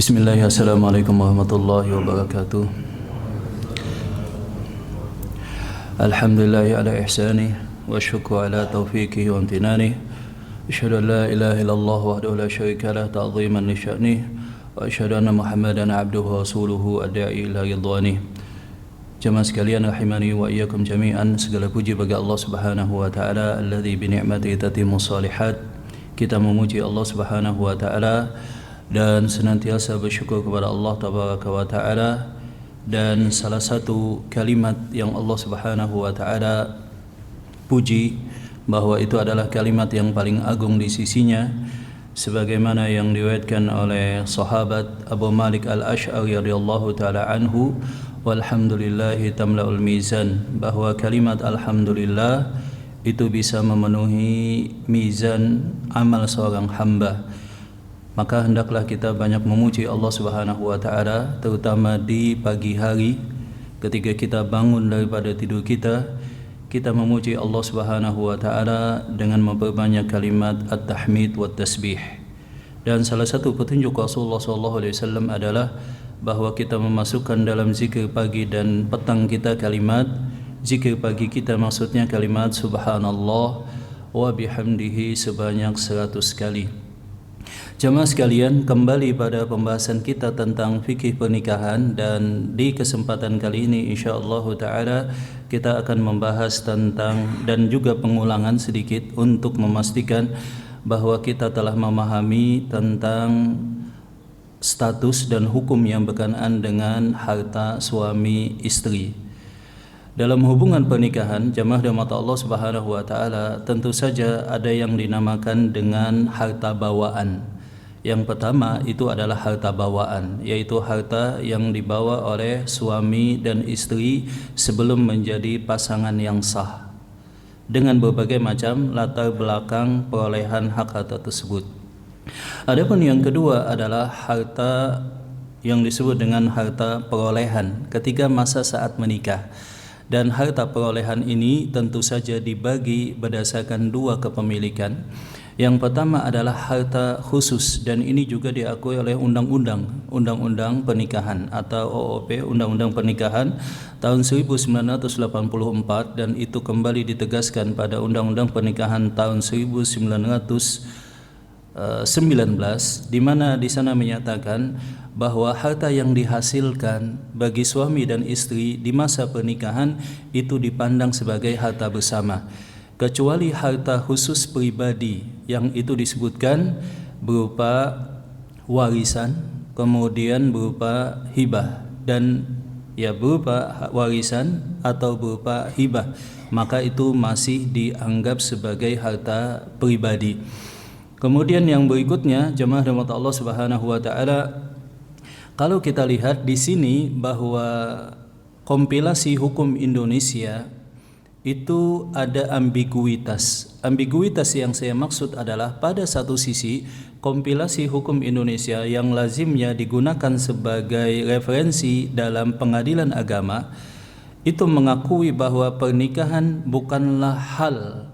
Bismillahirrahmanirrahim. Assalamualaikum warahmatullahi wabarakatuh. Alhamdulillahi ala ihsanih wa syukru ala taufiqihi wa amtinanih. Asyhadu an la ilaha illallah wahdahu la syarika lah ta'ziman li sya'nih wa asyhadu anna Muhammadan abduhu wa rasuluhu ad-da'i ila ridwanih. Jamaah sekalian rahimani wa iyyakum jami'an, segala puji bagi Allah Subhanahu wa taala alladzi bi ni'matihi tatimmu shalihat. Kita memuji Allah Subhanahu wa taala dan senantiasa bersyukur kepada Allah Tabaraka wa Ta'ala. Dan salah satu kalimat yang Allah Subhanahu wa Ta'ala puji bahwa itu adalah kalimat yang paling agung di sisinya, sebagaimana yang diriwayatkan oleh sahabat Abu Malik Al-Asy'ari radhiyallahu taala anhu, walhamdulillahi tamla'ul mizan, bahwa kalimat alhamdulillah itu bisa memenuhi mizan amal seorang hamba. Maka hendaklah kita banyak memuji Allah Subhanahu wa taala, terutama di pagi hari ketika kita bangun daripada tidur kita, kita memuji Allah Subhanahu wa taala dengan memperbanyak kalimat at-tahmid wa tasbih. Dan salah satu petunjuk Rasulullah sallallahu alaihi wasallam adalah bahwa kita memasukkan dalam zikir pagi dan petang kita kalimat zikir pagi kita, maksudnya kalimat subhanallah wa bihamdihi sebanyak 100 kali. Jamaah sekalian, kembali pada pembahasan kita tentang fikih pernikahan, dan di kesempatan kali ini insyaallah taala kita akan membahas tentang dan juga pengulangan sedikit untuk memastikan bahwa kita telah memahami tentang status dan hukum yang berkenaan dengan harta suami istri. Dalam hubungan pernikahan, jamaah rahmat Allah Subhanahu wa taala, tentu saja ada yang dinamakan dengan harta bawaan. Yang pertama itu adalah harta bawaan, yaitu harta yang dibawa oleh suami dan istri sebelum menjadi pasangan yang sah, dengan berbagai macam latar belakang perolehan hak harta tersebut. Adapun yang kedua adalah harta yang disebut dengan harta perolehan ketika masa saat menikah. Dan harta perolehan ini tentu saja dibagi berdasarkan dua kepemilikan. Yang pertama adalah harta khusus, dan ini juga diakui oleh Undang-Undang Pernikahan atau OOP, Undang-Undang Pernikahan tahun 1984, dan itu kembali ditegaskan pada Undang-Undang Pernikahan tahun 1919, di mana di sana menyatakan bahwa harta yang dihasilkan bagi suami dan istri di masa pernikahan itu dipandang sebagai harta bersama, kecuali harta khusus pribadi yang itu disebutkan berupa warisan, kemudian berupa hibah, dan berupa warisan atau berupa hibah, maka itu masih dianggap sebagai harta pribadi. Kemudian yang berikutnya, jemaah rahmat Allah Subhanahu wa taala, kalau kita lihat di sini bahwa kompilasi hukum Indonesia itu ada ambiguitas. Ambiguitas yang saya maksud adalah pada satu sisi kompilasi hukum Indonesia yang lazimnya digunakan sebagai referensi dalam pengadilan agama itu mengakui bahwa pernikahan bukanlah hal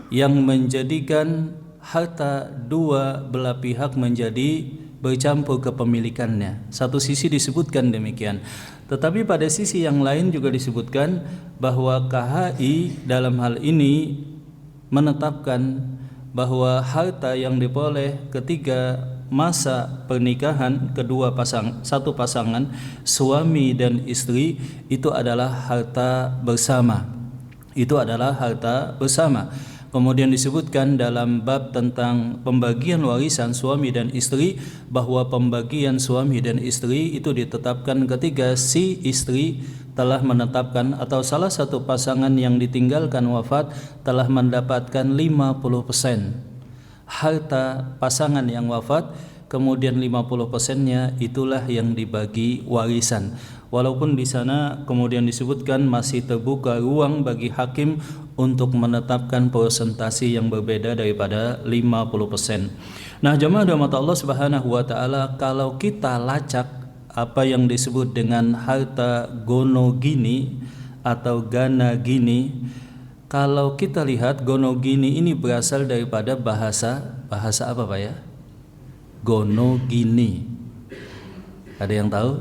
yang menjadikan harta dua belah pihak menjadi bercampur kepemilikannya. Satu sisi disebutkan demikian, tetapi pada sisi yang lain juga disebutkan bahwa KHI dalam hal ini menetapkan bahwa harta yang diperoleh ketika masa pernikahan satu pasangan suami dan istri itu adalah harta bersama. Itu adalah harta bersama. Kemudian disebutkan dalam bab tentang pembagian warisan suami dan istri bahwa pembagian suami dan istri itu ditetapkan ketika si istri telah menetapkan atau salah satu pasangan yang ditinggalkan wafat telah mendapatkan 50% harta pasangan yang wafat, kemudian 50%-nya itulah yang dibagi warisan. Walaupun di sana kemudian disebutkan masih terbuka ruang bagi hakim untuk menetapkan persentase yang berbeda daripada 50%. Nah, jemaah rahmat Allah Subhanahu wa taala, kalau kita lacak apa yang disebut dengan harta gono gini atau gana gini, kalau kita lihat gono gini ini berasal daripada bahasa apa Pak ya? Gono gini. Ada yang tahu?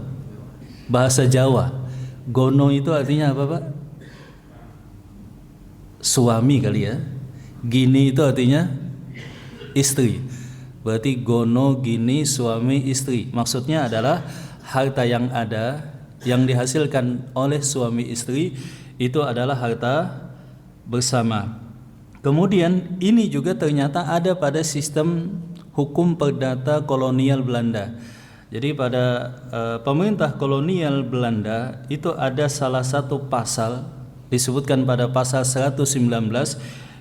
Bahasa Jawa. Gono itu artinya apa, Pak? Suami kali ya. Gini itu artinya istri. Berarti gono, gini, suami, istri. Maksudnya adalah harta yang ada, yang dihasilkan oleh suami istri itu adalah harta bersama. Kemudian ini juga ternyata ada pada sistem hukum perdata kolonial Belanda. Jadi pada pemerintah kolonial Belanda itu ada salah satu pasal disebutkan pada pasal 119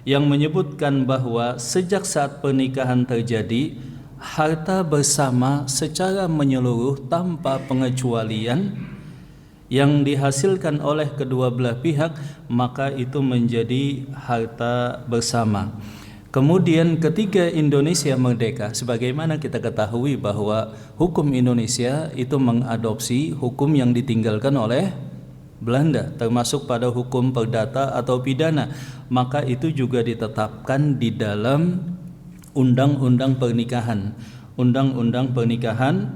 yang menyebutkan bahwa sejak saat pernikahan terjadi, harta bersama secara menyeluruh tanpa pengecualian yang dihasilkan oleh kedua belah pihak, maka itu menjadi harta bersama. Kemudian ketika Indonesia merdeka, sebagaimana kita ketahui bahwa hukum Indonesia itu mengadopsi hukum yang ditinggalkan oleh Belanda, termasuk pada hukum perdata atau pidana, maka itu juga ditetapkan di dalam undang-undang pernikahan. Undang-undang pernikahan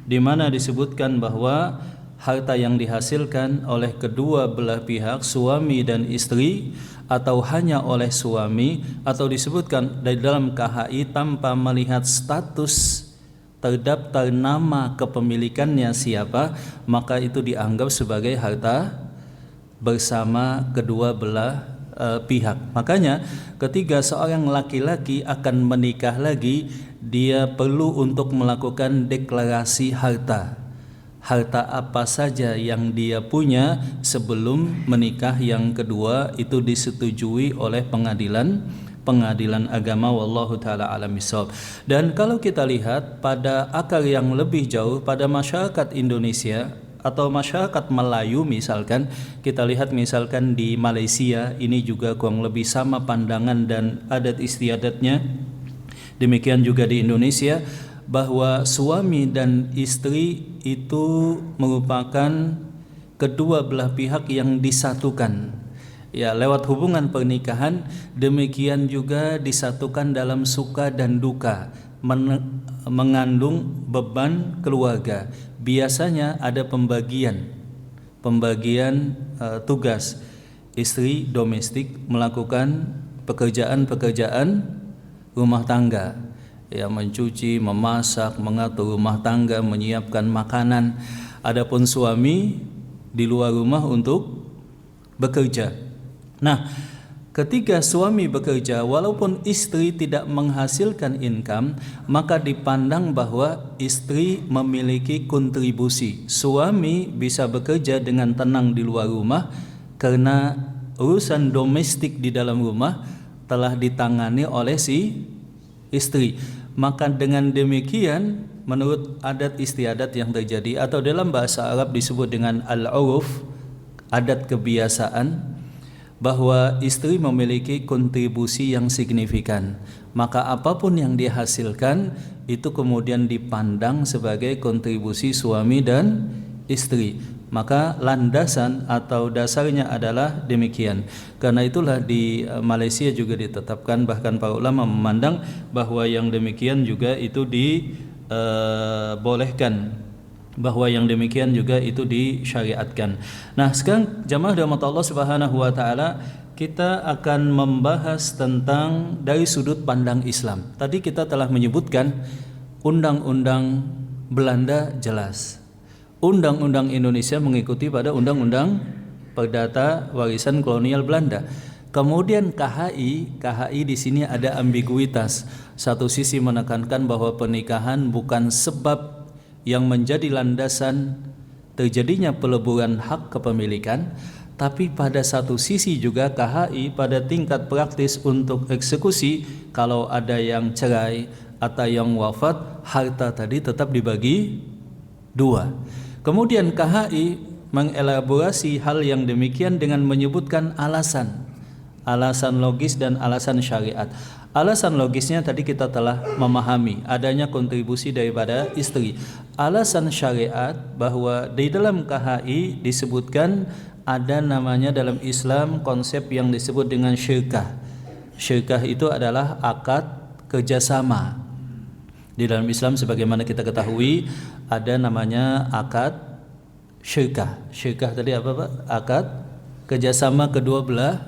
di mana disebutkan bahwa harta yang dihasilkan oleh kedua belah pihak, suami dan istri, atau hanya oleh suami, atau disebutkan di dalam KHI tanpa melihat status terdaftar nama kepemilikannya siapa, maka itu dianggap sebagai harta bersama kedua belah pihak. Makanya ketika seorang laki-laki akan menikah lagi, dia perlu untuk melakukan deklarasi harta apa saja yang dia punya sebelum menikah yang kedua itu disetujui oleh pengadilan agama, wallahu taala alam bisawab. Dan kalau kita lihat pada akar yang lebih jauh pada masyarakat Indonesia atau masyarakat Melayu misalkan, kita lihat misalkan di Malaysia ini juga kurang lebih sama pandangan dan adat istiadatnya. Demikian juga di Indonesia, bahwa suami dan istri itu merupakan kedua belah pihak yang disatukan ya lewat hubungan pernikahan. Demikian juga disatukan dalam suka dan duka, mengandung beban keluarga. Biasanya ada pembagian tugas. Istri domestik melakukan pekerjaan rumah tangga, ya, mencuci, memasak, mengatur rumah tangga, menyiapkan makanan. Adapun suami di luar rumah untuk bekerja. Nah, ketika suami bekerja, walaupun istri tidak menghasilkan income, maka dipandang bahwa istri memiliki kontribusi. Suami bisa bekerja dengan tenang di luar rumah karena urusan domestik di dalam rumah telah ditangani oleh si istri. Maka dengan demikian, menurut adat istiadat yang terjadi atau dalam bahasa Arab disebut dengan al-uruf, adat kebiasaan, bahwa istri memiliki kontribusi yang signifikan. Maka apapun yang dihasilkan itu kemudian dipandang sebagai kontribusi suami dan istri. Maka landasan atau dasarnya adalah demikian. Karena itulah di Malaysia juga ditetapkan, bahkan para ulama memandang bahwa yang demikian juga itu dibolehkan, bahwa yang demikian juga itu disyariatkan. Nah, sekarang jamaah rahmat Allah Subhanahu wa taala, kita akan membahas tentang dari sudut pandang Islam. Tadi kita telah menyebutkan undang-undang Belanda jelas. Undang-undang Indonesia mengikuti pada undang-undang perdata warisan kolonial Belanda. Kemudian KHI di sini ada ambiguitas. Satu sisi menekankan bahwa pernikahan bukan sebab yang menjadi landasan terjadinya peleburan hak kepemilikan, tapi pada satu sisi juga KHI pada tingkat praktis untuk eksekusi, kalau ada yang cerai atau yang wafat, harta tadi tetap dibagi dua. Kemudian KHI mengelaborasi hal yang demikian dengan menyebutkan alasan logis dan alasan syariat. Alasan logisnya tadi kita telah memahami adanya kontribusi daripada istri. Alasan syariat bahwa di dalam KHI disebutkan ada namanya dalam Islam konsep yang disebut dengan syirkah. Syirkah itu adalah akad kerjasama. Di dalam Islam sebagaimana kita ketahui ada namanya akad syirkah. Syirkah tadi apa Pak? Akad kerjasama kedua belah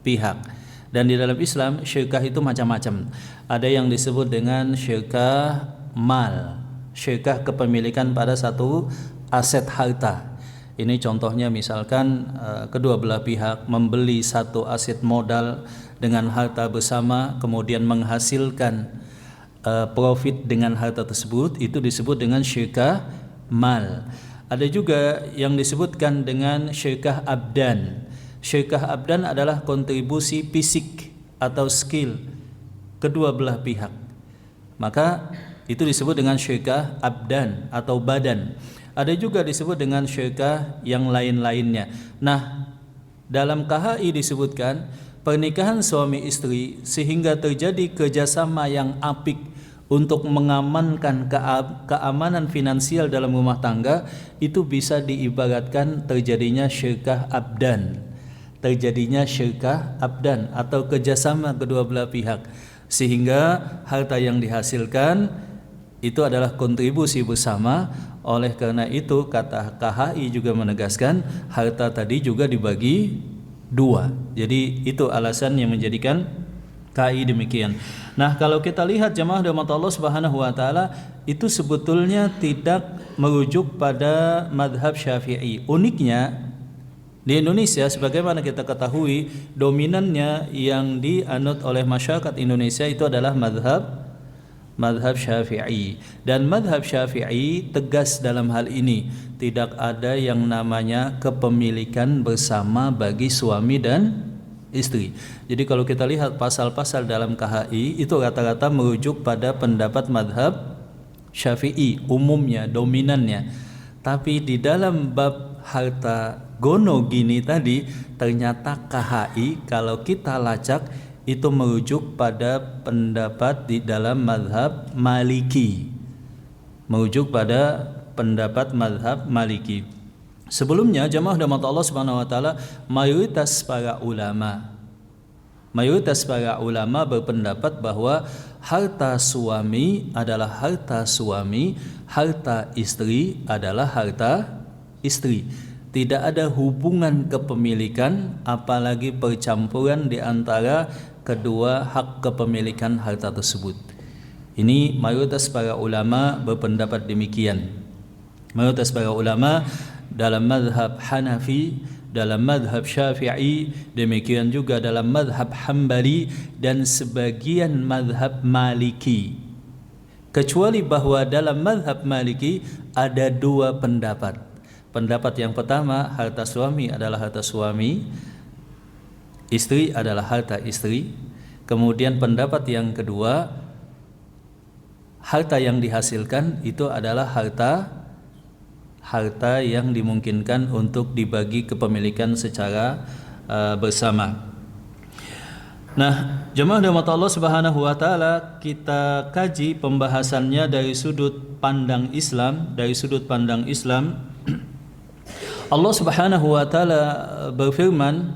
pihak. Dan di dalam Islam syirkah itu macam-macam. Ada yang disebut dengan syirkah mal, syirkah kepemilikan pada satu aset harta. Ini contohnya misalkan kedua belah pihak membeli satu aset modal dengan harta bersama, kemudian menghasilkan profit dengan harta tersebut, itu disebut dengan syirkah mal. Ada juga yang disebutkan dengan syirkah abdan. Syirkah abdan adalah kontribusi fisik atau skill kedua belah pihak. Maka itu disebut dengan syirkah abdan atau badan. Ada juga disebut dengan syirkah yang lain-lainnya. Nah, dalam KHI disebutkan pernikahan suami istri sehingga terjadi kerjasama yang apik untuk mengamankan keamanan finansial dalam rumah tangga, itu bisa diibaratkan terjadinya syirkah abdan. Terjadinya syirkah abdan atau kerjasama kedua belah pihak, sehingga harta yang dihasilkan itu adalah kontribusi bersama. Oleh karena itu kata KHI juga menegaskan harta tadi juga dibagi dua. Jadi itu alasan yang menjadikan KHI demikian. Nah, kalau kita lihat jemaah rahmat Allah Subhanahu wa taala, itu sebetulnya tidak merujuk pada mazhab Syafi'i. Uniknya di Indonesia sebagaimana kita ketahui, dominannya yang dianut oleh masyarakat Indonesia itu adalah mazhab Syafi'i. Dan mazhab Syafi'i tegas dalam hal ini, tidak ada yang namanya kepemilikan bersama bagi suami dan istri. Jadi kalau kita lihat pasal-pasal dalam KHI itu rata-rata merujuk pada pendapat mazhab Syafi'i umumnya, dominannya. Tapi di dalam bab harta gono gini tadi, ternyata KHI kalau kita lacak itu merujuk pada pendapat di dalam mazhab Maliki. Merujuk pada pendapat mazhab Maliki. Sebelumnya jemaah rahmat Allah Subhanahu wa taala, mayoritas para ulama berpendapat bahwa harta suami adalah harta suami, harta istri adalah harta istri. Tidak ada hubungan kepemilikan apalagi percampuran di antara kedua hak kepemilikan harta tersebut. Ini mayoritas para ulama berpendapat demikian. Mayoritas para ulama dalam mazhab Hanafi, dalam mazhab Syafi'i, demikian juga dalam mazhab Hambali dan sebagian mazhab Maliki. Kecuali bahwa dalam mazhab Maliki ada dua pendapat. Pendapat yang pertama, harta suami adalah harta suami, istri adalah harta istri. Kemudian pendapat yang kedua, harta yang dihasilkan itu adalah harta yang dimungkinkan untuk dibagi kepemilikan secara bersama. Nah, jemaah rahmat Allah Subhanahu wa taala, kita kaji pembahasannya dari sudut pandang Islam, Allah Subhanahu wa taala berfirman,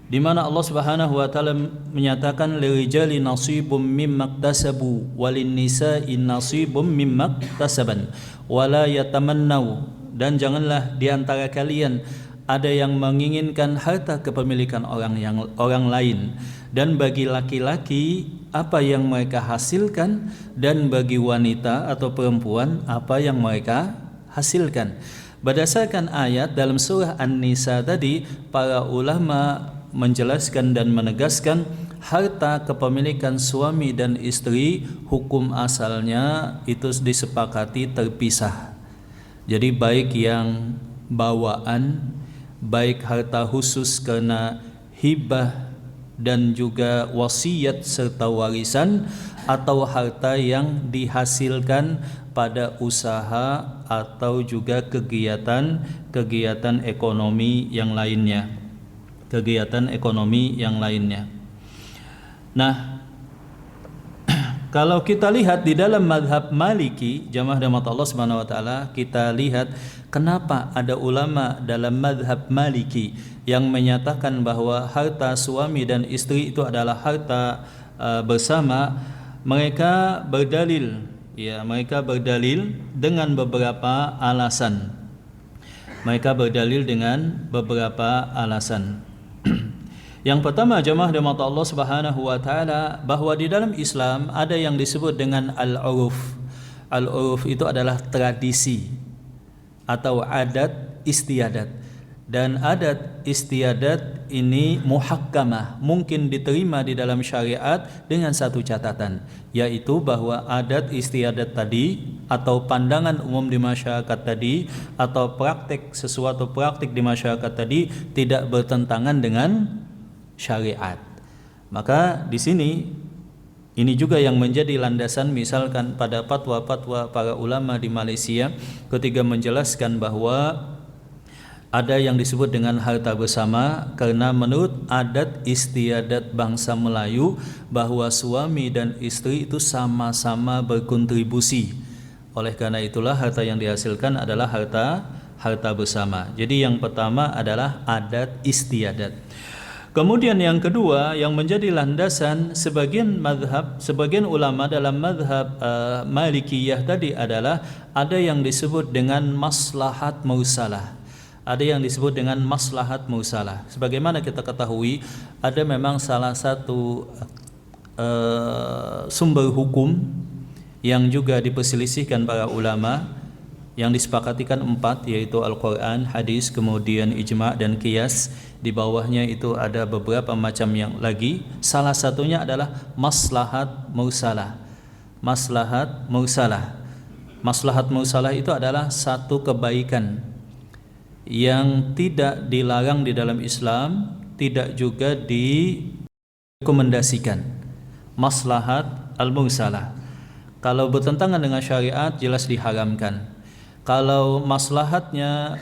di mana Allah Subhanahu wa taala menyatakan lirijali nasibum mimma iktasabu walin nisa'i nasibum mimma iktasaban wala yatamannau, dan janganlah di antara kalian ada yang menginginkan harta kepemilikan orang lain, dan bagi laki-laki apa yang mereka hasilkan, dan bagi wanita atau perempuan apa yang mereka hasilkan. Berdasarkan ayat dalam surah An-Nisa tadi, para ulama menjelaskan dan menegaskan harta kepemilikan suami dan istri hukum asalnya itu disepakati terpisah. Jadi baik yang bawaan, baik harta khusus karena hibah dan juga wasiat serta warisan, atau harta yang dihasilkan pada usaha atau juga kegiatan ekonomi yang lainnya. Nah, kalau kita lihat di dalam mazhab Maliki, jamaah rahmat Allah Subhanahu wa taala, kita lihat kenapa ada ulama dalam mazhab Maliki yang menyatakan bahwa harta suami dan istri itu adalah harta bersama. Mereka berdalil Ya, mereka berdalil dengan beberapa alasan. Mereka berdalil dengan beberapa alasan. Yang pertama, jemaah di mata Allah Subhanahu wa taala, bahwa di dalam Islam ada yang disebut dengan al-uruf. Al-uruf itu adalah tradisi atau adat istiadat. Dan adat istiadat ini muhakkamah, mungkin diterima di dalam syariat dengan satu catatan, yaitu bahwa adat istiadat tadi atau pandangan umum di masyarakat tadi atau sesuatu praktik di masyarakat tadi tidak bertentangan dengan syariat. Maka di sini ini juga yang menjadi landasan misalkan pada fatwa-fatwa para ulama di Malaysia ketika menjelaskan bahwa ada yang disebut dengan harta bersama karena menurut adat istiadat bangsa Melayu bahwa suami dan istri itu sama-sama berkontribusi. Oleh karena itulah harta yang dihasilkan adalah harta bersama. Jadi yang pertama adalah adat istiadat. Kemudian yang kedua yang menjadi landasan sebagian ulama dalam mazhab Malikiyah tadi adalah ada yang disebut dengan maslahat mursalah. Ada yang disebut dengan maslahat mursalah. Sebagaimana kita ketahui, ada memang salah satu sumber hukum yang juga diperselisihkan para ulama, yang disepakatikan 4, yaitu Al-Quran, hadis, kemudian ijma' dan qiyas. Di bawahnya itu ada beberapa macam yang lagi. Salah satunya adalah maslahat mursalah. Maslahat mursalah. Maslahat mursalah itu adalah satu kebaikan yang tidak dilarang di dalam Islam, tidak juga direkomendasikan. Maslahat al-mursalah. Kalau bertentangan dengan syariat jelas diharamkan. Kalau maslahatnya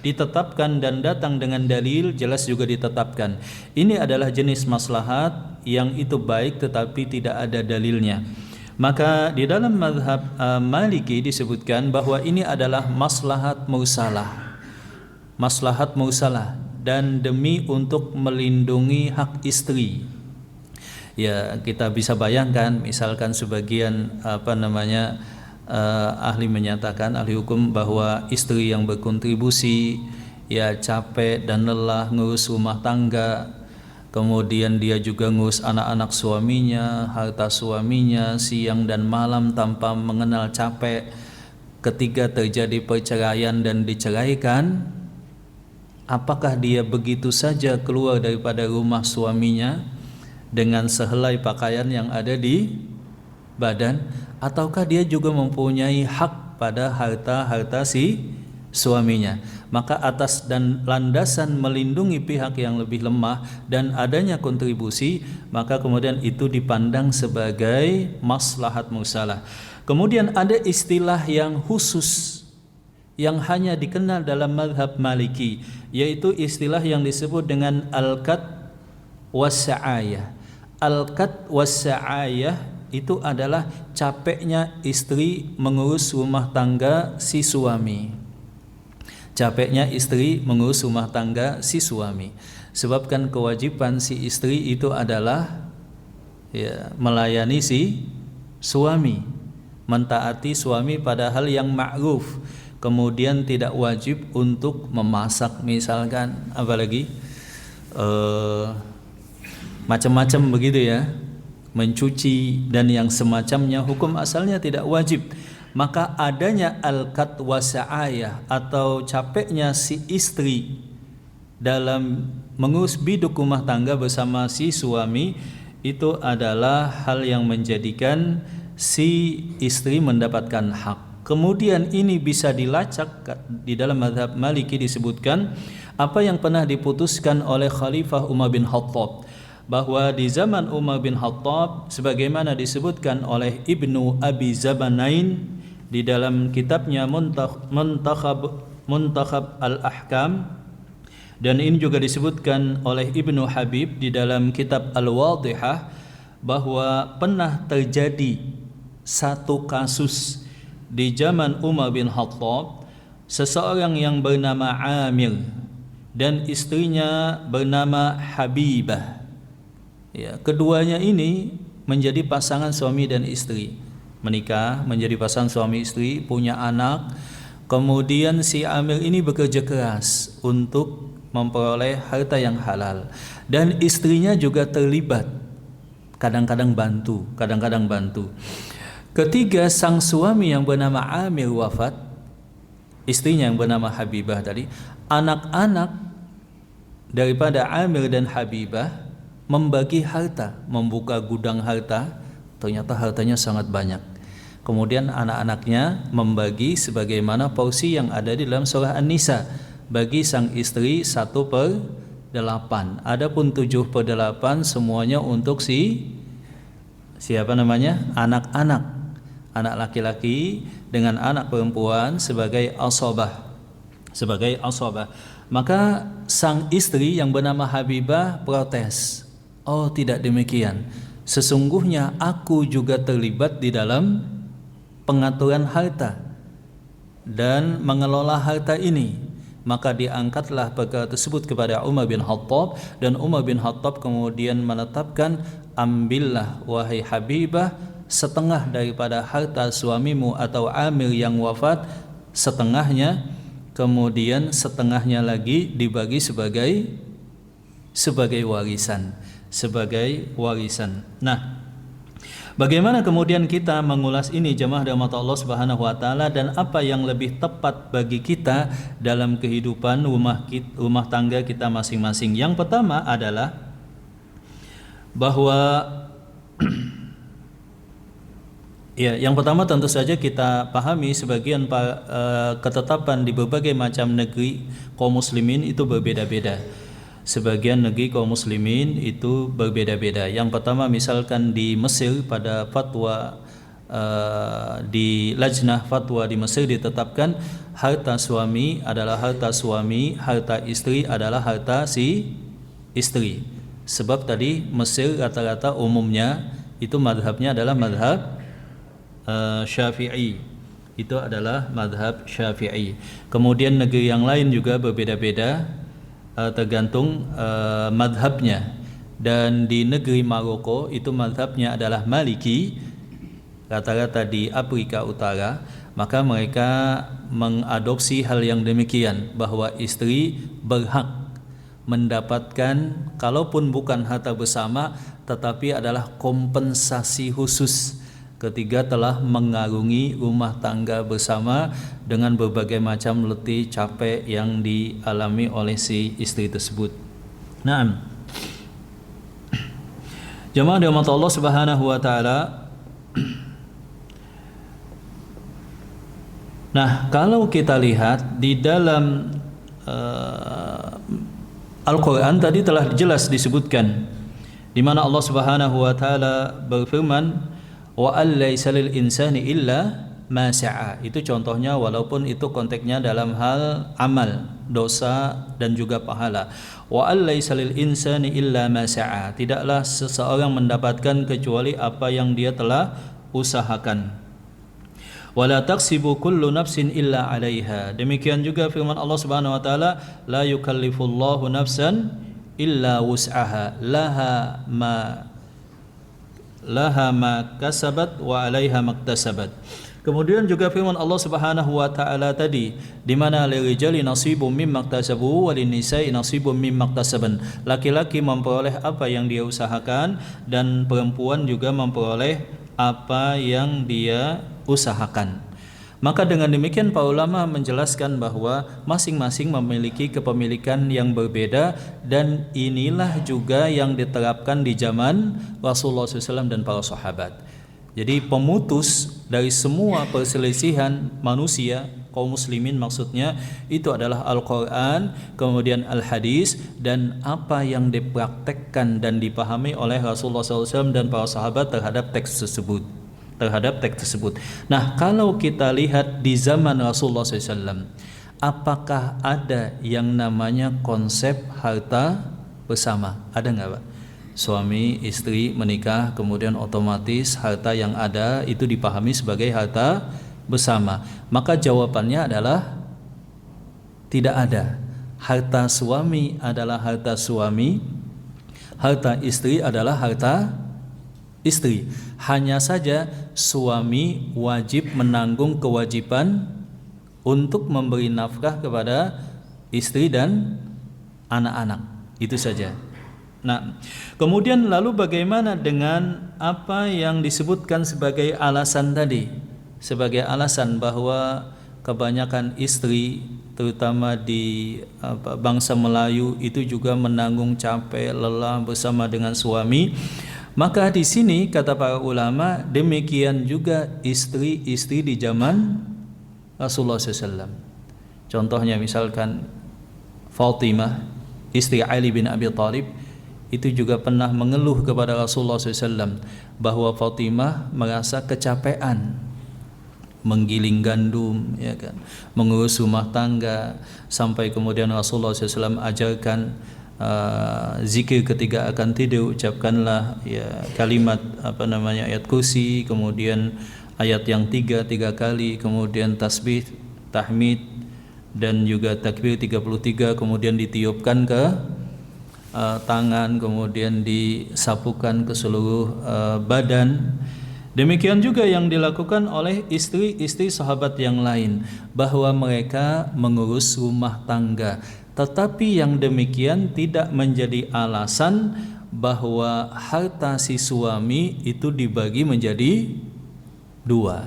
ditetapkan dan datang dengan dalil jelas juga ditetapkan. Ini adalah jenis maslahat yang itu baik tetapi tidak ada dalilnya. Maka di dalam mazhab Maliki disebutkan bahwa ini adalah maslahat mursalah. Maslahat mursalah dan demi untuk melindungi hak istri. Ya, kita bisa bayangkan misalkan sebagian ahli menyatakan, ahli hukum, bahwa istri yang berkontribusi ya capek dan lelah ngurus rumah tangga, kemudian dia juga ngurus anak-anak suaminya, harta suaminya siang dan malam tanpa mengenal capek. Ketika terjadi perceraian dan diceraikan, apakah dia begitu saja keluar daripada rumah suaminya dengan sehelai pakaian yang ada di badan, ataukah dia juga mempunyai hak pada harta si suaminya? Maka atas dan landasan melindungi pihak yang lebih lemah dan adanya kontribusi, maka kemudian itu dipandang sebagai maslahat mursalah. Kemudian ada istilah yang khusus yang hanya dikenal dalam mazhab Maliki, yaitu istilah yang disebut dengan al-qat was-sa'ayah. Al-qat was-sa'ayah itu adalah capeknya istri mengurus rumah tangga si suami. Capeknya istri mengurus rumah tangga si suami. Sebabkan kewajiban si istri itu adalah ya, melayani si suami, mentaati suami pada hal yang ma'ruf. Kemudian tidak wajib untuk memasak misalkan, apalagi macam-macam begitu ya, mencuci dan yang semacamnya, hukum asalnya tidak wajib. Maka adanya al-qat wasa'ayah atau capeknya si istri dalam mengurus biduk rumah tangga bersama si suami, itu adalah hal yang menjadikan si istri mendapatkan hak. Kemudian ini bisa dilacak di dalam mazhab Maliki, disebutkan apa yang pernah diputuskan oleh Khalifah Umar bin Khattab, bahwa di zaman Umar bin Khattab, sebagaimana disebutkan oleh Ibnu Abi Zabanain di dalam kitabnya Muntakhab al-Ahkam, dan ini juga disebutkan oleh Ibnu Habib di dalam kitab Al-Wadihah, bahwa pernah terjadi satu kasus di zaman Umar bin Khattab, seseorang yang bernama Amir dan istrinya bernama Habibah. Ya, keduanya ini menjadi pasangan suami dan istri. menikah, menjadi pasangan suami istri, punya anak. Kemudian si Amir ini bekerja keras untuk memperoleh harta yang halal, dan istrinya juga terlibat, kadang-kadang bantu. Ketika sang suami yang bernama Amir wafat, istrinya yang bernama Habibah tadi, anak-anak daripada Amir dan Habibah membagi harta, membuka gudang harta. Ternyata hartanya sangat banyak. Kemudian anak-anaknya membagi sebagaimana porsi yang ada di dalam surah An-Nisa. Bagi sang istri 1/8. Adapun 7/8 semuanya untuk anak-anak. Anak laki-laki dengan anak perempuan sebagai asabah. Maka sang istri yang bernama Habibah protes. Oh, tidak demikian. Sesungguhnya aku juga terlibat di dalam pengaturan harta dan mengelola harta ini. Maka diangkatlah perkara tersebut kepada Umar bin Khattab, dan Umar bin Khattab kemudian menetapkan, ambillah wahai Habibah setengah daripada harta suamimu atau Amir yang wafat, setengahnya, kemudian setengahnya lagi dibagi sebagai warisan. Nah, bagaimana kemudian kita mengulas ini jemaah rahmat Allah Subhanahu wa taala, dan apa yang lebih tepat bagi kita dalam kehidupan rumah tangga kita masing-masing? Yang pertama adalah bahwa yang pertama tentu saja kita pahami sebagian ketetapan di berbagai macam negeri kaum muslimin itu berbeda-beda. Sebagian negeri kaum muslimin itu berbeda-beda. Yang pertama misalkan di Mesir, pada fatwa di Lajnah Fatwa di Mesir ditetapkan harta suami adalah harta suami, harta istri adalah harta si istri. Sebab tadi Mesir rata-rata umumnya itu madhabnya adalah madhab Syafi'i. Itu adalah madhab Syafi'i. Kemudian negeri yang lain juga berbeda-beda, tergantung madhabnya. Dan di negeri Maroko itu madhabnya adalah Maliki, rata-rata di Afrika Utara. Maka mereka mengadopsi hal yang demikian, bahwa istri berhak mendapatkan, kalaupun bukan harta bersama, tetapi adalah kompensasi khusus ketika telah mengarungi rumah tangga bersama dengan berbagai macam letih, capek yang dialami oleh si istri tersebut. Naam. Jemaah rahmat Allah Subhanahu wa taala. Nah, kalau kita lihat di dalam Al-Qur'an tadi telah jelas disebutkan, di mana Allah Subhanahu wa taala berfirman, wa allaisa lil insani illa ma sa'a. Itu contohnya, walaupun itu konteksnya dalam hal amal, dosa dan juga pahala. Wa allaisa lil insani illa ma sa'a. Tidaklah seseorang mendapatkan kecuali apa yang dia telah usahakan. Wala taksibu kullu nafsin illa 'alaiha. Demikian juga firman Allah Subhanahu wa taala, la yukallifullahu nafsan illa wus'aha, laha ma kasabat wa 'alaiha maktasabat. Kemudian juga firman Allah Subhanahu wa taala tadi, di mana lirijali nasibum mimma iktasabu wa linnisa'i nasibum mimma iktasaban. Laki-laki memperoleh apa yang dia usahakan, dan perempuan juga memperoleh apa yang dia usahakan. Maka dengan demikian para ulama menjelaskan bahwa masing-masing memiliki kepemilikan yang berbeda, dan inilah juga yang diterapkan di zaman Rasulullah SAW dan para sahabat. Jadi pemutus dari semua perselisihan manusia, kaum muslimin maksudnya, itu adalah Al-Quran, kemudian Al-Hadis, dan apa yang dipraktekkan dan dipahami oleh Rasulullah SAW dan para sahabat terhadap teks tersebut. Nah, kalau kita lihat di zaman Rasulullah SAW, apakah ada yang namanya konsep harta bersama? Ada nggak, Pak? Suami istri menikah, kemudian otomatis harta yang ada itu dipahami sebagai harta bersama. Maka jawabannya adalah tidak ada. Harta suami adalah harta suami, harta istri adalah harta istri. Hanya saja suami wajib menanggung kewajiban untuk memberi nafkah kepada istri dan anak-anak. Itu saja. Nah, kemudian lalu bagaimana dengan apa yang disebutkan sebagai alasan tadi? Sebagai alasan bahwa kebanyakan istri terutama di bangsa Melayu itu juga menanggung capek lelah bersama dengan suami. Maka di sini kata para ulama, demikian juga istri-istri di zaman Rasulullah SAW. Contohnya misalkan Fatimah, istri Ali bin Abi Thalib, itu juga pernah mengeluh kepada Rasulullah SAW bahwa Fatimah merasa kecapean menggiling gandum, ya kan, mengurus rumah tangga, sampai kemudian Rasulullah SAW ajarkan zikir ketika akan tidur, ucapkanlah ya kalimat ayat kursi, kemudian ayat yang tiga kali, kemudian tasbih, tahmid dan juga takbir 33, kemudian ditiupkan ke tangan, kemudian disapukan ke seluruh badan. Demikian juga yang dilakukan oleh istri-istri sahabat yang lain, bahwa mereka mengurus rumah tangga. Tetapi yang demikian tidak menjadi alasan bahwa harta si suami itu dibagi menjadi dua.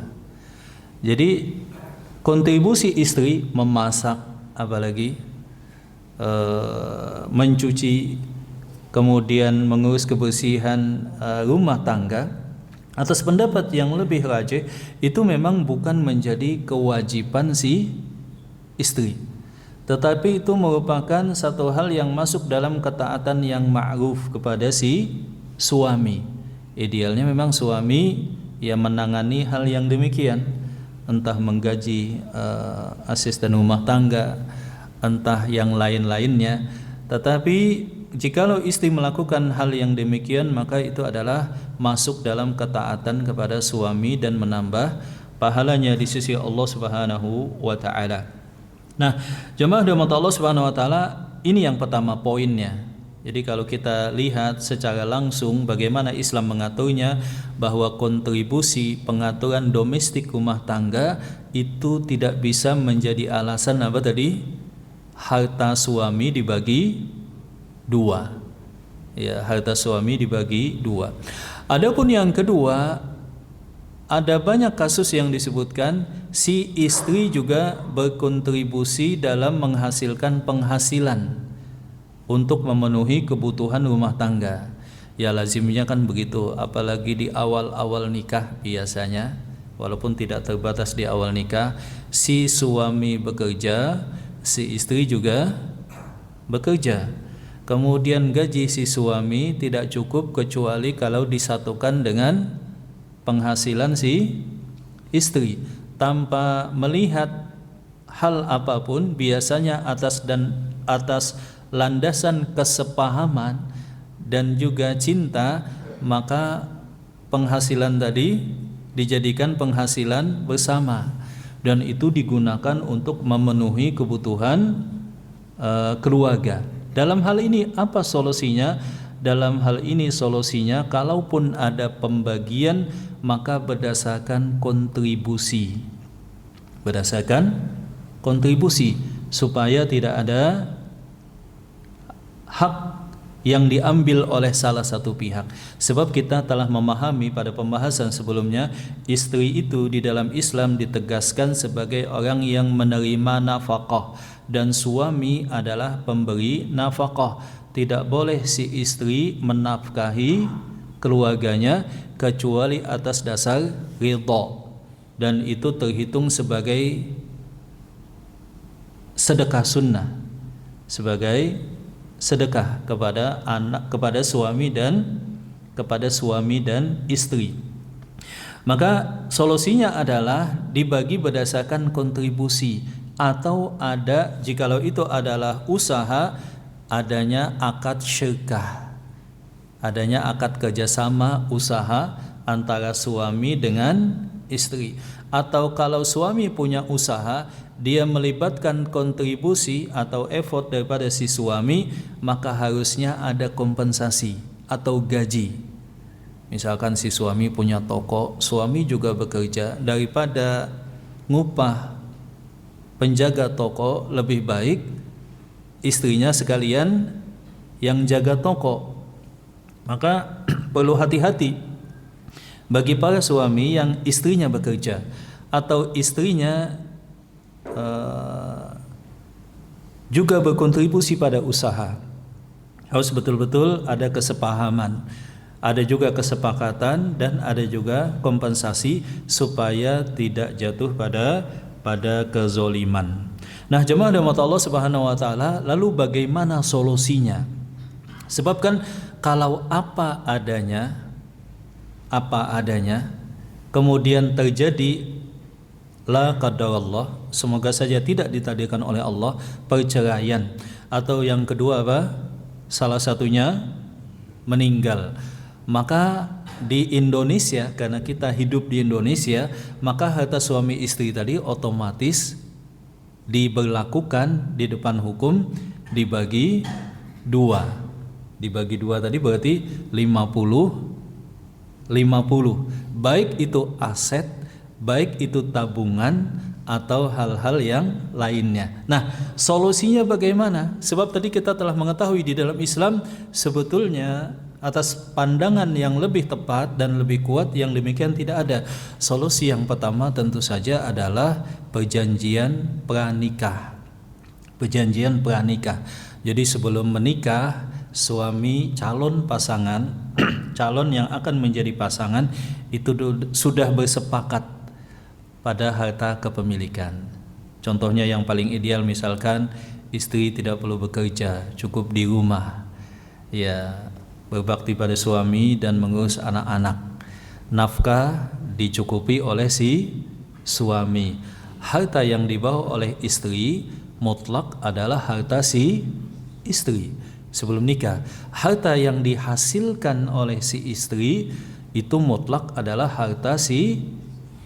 Jadi kontribusi istri memasak, apalagi mencuci, kemudian mengurus kebersihan rumah tangga, atas pendapat yang lebih rajih itu memang bukan menjadi kewajiban si istri, tetapi itu merupakan satu hal yang masuk dalam ketaatan yang ma'ruf kepada si suami. Idealnya memang suami yang menangani hal yang demikian, entah menggaji asisten rumah tangga, entah yang lain-lainnya. Tetapi jikalau istri melakukan hal yang demikian, maka itu adalah masuk dalam ketaatan kepada suami dan menambah pahalanya di sisi Allah Subhanahu wa taala. Nah, jemaah rahmat Allah Subhanahu wa taala, ini yang pertama poinnya. Jadi kalau kita lihat secara langsung bagaimana Islam mengaturnya, bahwa kontribusi pengaturan domestik rumah tangga itu tidak bisa menjadi alasan apa tadi? Harta suami dibagi dua. Ya, harta suami dibagi dua. Adapun yang kedua, ada banyak kasus yang disebutkan si istri juga berkontribusi dalam menghasilkan penghasilan untuk memenuhi kebutuhan rumah tangga. Ya lazimnya kan begitu, apalagi di awal-awal nikah biasanya, walaupun tidak terbatas di awal nikah, si suami bekerja, si istri juga bekerja. Kemudian gaji si suami tidak cukup kecuali kalau disatukan dengan penghasilan si istri, tanpa melihat hal apapun, biasanya atas landasan kesepahaman dan juga cinta, maka penghasilan tadi dijadikan penghasilan bersama dan itu digunakan untuk memenuhi kebutuhan keluarga. Dalam hal ini apa solusinya? Dalam hal ini solusinya, kalaupun ada pembagian, maka berdasarkan kontribusi. Berdasarkan kontribusi, supaya tidak ada hak yang diambil oleh salah satu pihak. Sebab kita telah memahami pada pembahasan sebelumnya, istri itu di dalam Islam ditegaskan sebagai orang yang menerima nafkah, dan suami adalah pemberi nafkah. Tidak boleh si istri menafkahi keluarganya kecuali atas dasar ridha, dan itu terhitung sebagai sedekah sunnah, sebagai sedekah kepada anak, kepada suami dan istri. Maka solusinya adalah dibagi berdasarkan kontribusi, atau ada, jikalau itu adalah usaha, adanya akad syirkah, adanya akad kerjasama usaha antara suami dengan istri. Atau kalau suami punya usaha, dia melibatkan kontribusi atau effort daripada si suami, maka harusnya ada kompensasi atau gaji. Misalkan si suami punya toko, suami juga bekerja, daripada ngupah penjaga toko lebih baik istrinya sekalian yang jaga toko. Maka perlu hati-hati bagi para suami yang istrinya bekerja atau istrinya juga berkontribusi pada usaha. Harus betul-betul ada kesepahaman, ada juga kesepakatan, dan ada juga kompensasi supaya tidak jatuh pada kezoliman. Nah, jemaah rahmat Allah Subhanahu wa taala, lalu bagaimana solusinya? Sebab kan kalau apa adanya kemudian terjadi la qadarallah, semoga saja tidak ditakdirkan oleh Allah, perceraian, atau yang kedua apa? Salah satunya meninggal. Maka di Indonesia, karena kita hidup di Indonesia, maka harta suami istri tadi otomatis diberlakukan di depan hukum dibagi dua. Dibagi dua tadi berarti 50-50. Baik itu aset, baik itu tabungan atau hal-hal yang lainnya. Nah, solusinya bagaimana? Sebab tadi kita telah mengetahui di dalam Islam sebetulnya atas pandangan yang lebih tepat dan lebih kuat yang demikian tidak ada. Solusi yang pertama tentu saja adalah perjanjian pranikah. Perjanjian pranikah. Jadi sebelum menikah, suami calon pasangan, calon yang akan menjadi pasangan itu sudah bersepakat pada harta kepemilikan. Contohnya yang paling ideal misalkan istri tidak perlu bekerja, cukup di rumah, ya, berbakti pada suami dan mengurus anak-anak. Nafkah dicukupi oleh si suami. Harta yang dibawa oleh istri mutlak adalah harta si istri sebelum nikah. Harta yang dihasilkan oleh si istri itu mutlak adalah harta si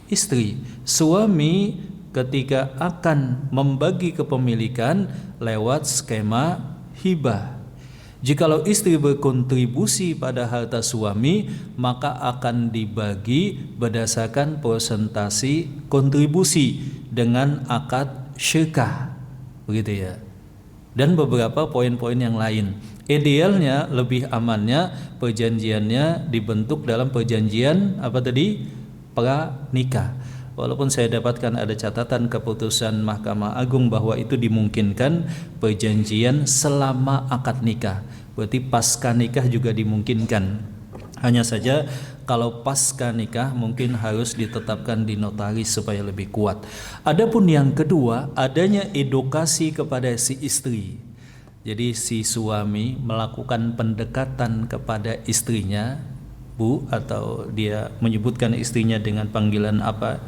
istri. Suami ketika akan membagi kepemilikan lewat skema hibah. Jikalau istri berkontribusi pada harta suami, maka akan dibagi berdasarkan persentase kontribusi dengan akad syirkah, begitu ya. Dan beberapa poin-poin yang lain. Idealnya, lebih amannya perjanjiannya dibentuk dalam perjanjian apa tadi? Pranikah. Walaupun saya dapatkan ada catatan keputusan Mahkamah Agung bahwa itu dimungkinkan perjanjian selama akad nikah. Berarti pasca nikah juga dimungkinkan. Hanya saja kalau pasca nikah mungkin harus ditetapkan di notaris supaya lebih kuat. Adapun yang kedua, adanya edukasi kepada si istri. Jadi si suami melakukan pendekatan kepada istrinya, Bu, atau dia menyebutkan istrinya dengan panggilan apa.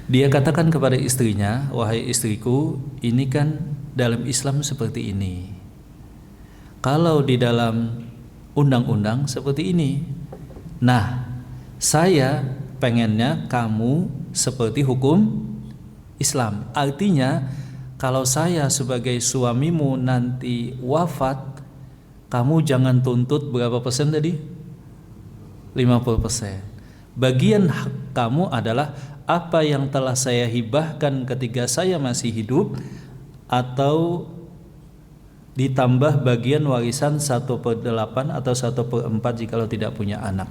Dia katakan kepada istrinya, wahai istriku, ini kan dalam Islam seperti ini. Kalau di dalam undang-undang seperti ini. Nah, saya pengennya kamu seperti hukum Islam. Artinya, kalau saya sebagai suamimu nanti wafat, kamu jangan tuntut berapa persen tadi? 50%. Bagian hak kamu adalah apa yang telah saya hibahkan ketika saya masih hidup, atau ditambah bagian warisan 1/8 atau 1/4 jikalau tidak punya anak.